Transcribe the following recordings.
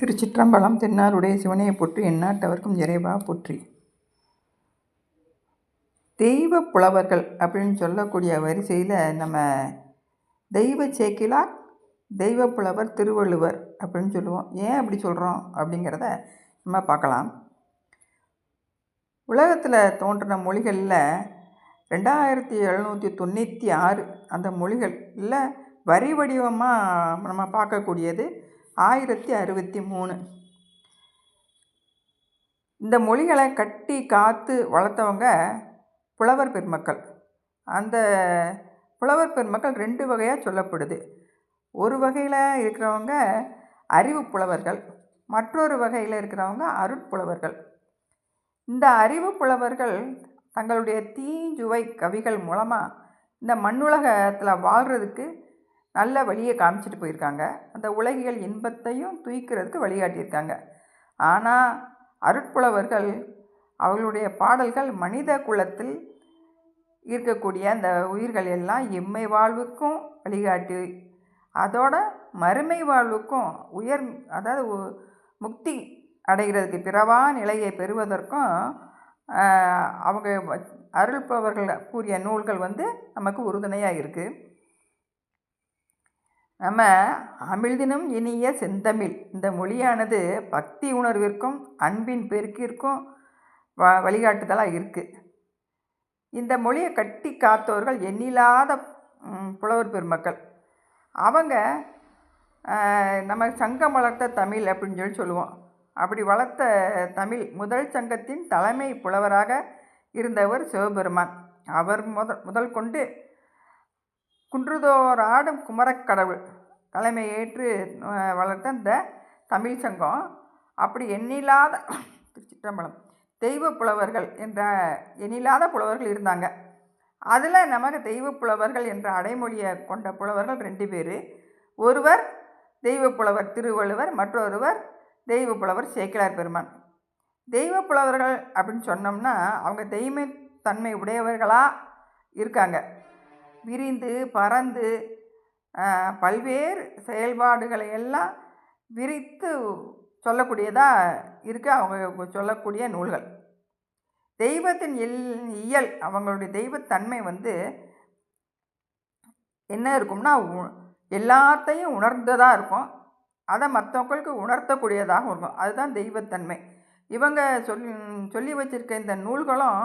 திருச்சிற்றம்பலம். தென்னாருடைய சிவனையை போற்றி, எந்நாட்டவர்க்கும் இறைவா போற்றி. தெய்வ புலவர்கள் அப்படின்னு சொல்லக்கூடிய வரிசையில் நம்ம தெய்வ சேக்கிழார், தெய்வ புலவர் திருவள்ளுவர் அப்படின்னு சொல்லுவோம். ஏன் அப்படி சொல்கிறோம் அப்படிங்கிறத நம்ம பார்க்கலாம். உலகத்தில் தோன்றின மொழிகளில் 2796 அந்த மொழிகளில் வரி வடிவமாக நம்ம பார்க்கக்கூடியது 1063. இந்த மொழிகளை கட்டி காத்து வளர்த்தவங்க புலவர் பெருமக்கள். அந்த புலவர் பெருமக்கள் 2 வகையாக சொல்லப்படுது. ஒரு வகையில் இருக்கிறவங்க அறிவு புலவர்கள், மற்றொரு வகையில் இருக்கிறவங்க அருட்புலவர்கள். இந்த அறிவு புலவர்கள் தங்களுடைய தீஞ்சுவை கவிகள் மூலமாக இந்த மண்ணுலகத்தில் வாழ்கிறதுக்கு நல்ல வழியை காமிச்சிட்டு போயிருக்காங்க. அந்த உலகியல் இன்பத்தையும் தூய்க்கிறதுக்கு வழிகாட்டியிருக்காங்க. ஆனால் அருட்புலவர்கள் அவர்களுடைய பாடல்கள் மனித குலத்தில் இருக்கக்கூடிய அந்த உயிர்கள் எல்லாம் எம்மை வாழ்வுக்கும் வழிகாட்டி, அதோட மறுமை வாழ்வுக்கும் அதாவது முக்தி அடைகிறதுக்கு பிறவா நிலையை பெறுவதற்கும் அவங்க அருள்பவர்கள் கூறிய நூல்கள் நமக்கு உறுதுணையாக இருக்குது. நம்ம அமிழ்தினும் இனிய செந்தமிழ் இந்த மொழியானது பக்தி உணர்விற்கும் அன்பின் பெருக்கிற்கும் வழிகாட்டுதலாக இருக்குது. இந்த மொழியை கட்டி காத்தவர்கள் எண்ணில்லாத புலவர் பெருமக்கள். அவங்க நம்ம சங்கம் வளர்த்த தமிழ் அப்படின்னு சொல்லுவோம். அப்படி வளர்த்த தமிழ் முதல் சங்கத்தின் தலைமை புலவராக இருந்தவர் சிவபெருமான். அவர் முதல் கொண்டு குன்றுதோர் ஆடும் குமரக்கடவுள் தலைமை ஏற்று வளர்த்த இந்த தமிழ் சங்கம். அப்படி எண்ணில்லாத திருச்சிற்றம்பலம் தெய்வ புலவர்கள் என்ற எண்ணில்லாத புலவர்கள் இருந்தாங்க. அதில் நமக்கு தெய்வ புலவர்கள் என்ற அடைமொழியை கொண்ட புலவர்கள் 2 பேர். ஒருவர் தெய்வ புலவர் திருவள்ளுவர், மற்றொருவர் தெய்வ புலவர் சேக்கிழார் பெருமான். தெய்வ புலவர்கள் அப்படின்னு சொன்னோம்னா அவங்க தெய்வ தன்மை உடையவர்களாக இருக்காங்க. விரிந்து பறந்து பல்வேறு செயல்பாடுகளை எல்லாம் விரித்து சொல்லக்கூடியதாக இருக்குது அவங்க சொல்லக்கூடிய நூல்கள். தெய்வத்தின் இயல் அவங்களுடைய தெய்வத்தன்மை என்ன இருக்கும்னா எல்லாத்தையும் உணர்ந்ததாக இருக்கும். அதை மற்றவங்களுக்கு உணர்த்தக்கூடியதாகவும் இருக்கும். அதுதான் தெய்வத்தன்மை. இவங்க சொல்லி வச்சுருக்க இந்த நூல்களும்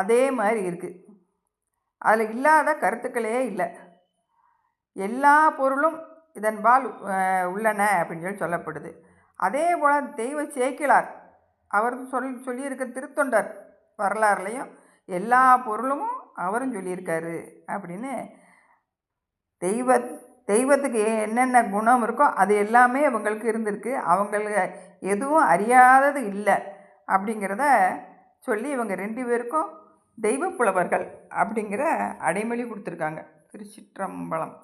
அதே மாதிரி இருக்குது. அதில் இல்லாத கருத்துக்களே இல்லை. எல்லா பொருளும் இதன்பால் உள்ளன அப்படின்னு சொல்லப்படுது. அதே போல் தெய்வ சேக்கிழார் அவர் சொல்லியிருக்க திருத்தொண்டர் வரலாறுலையும் எல்லா பொருளும் அவரும் சொல்லியிருக்காரு அப்படின்னு. தெய்வத்துக்கு என்னென்ன குணம் இருக்கோ அது எல்லாமே அவங்களுக்கு இருந்திருக்கு. அவங்களுக்கு எதுவும் அறியாதது இல்லை அப்படிங்கிறத சொல்லி இவங்க 2 பேருக்கும் தெய்வ புலவர்கள் அப்படிங்கிற அடைமொழி கொடுத்துருக்காங்க. திருச்சிற்றம்பலம்.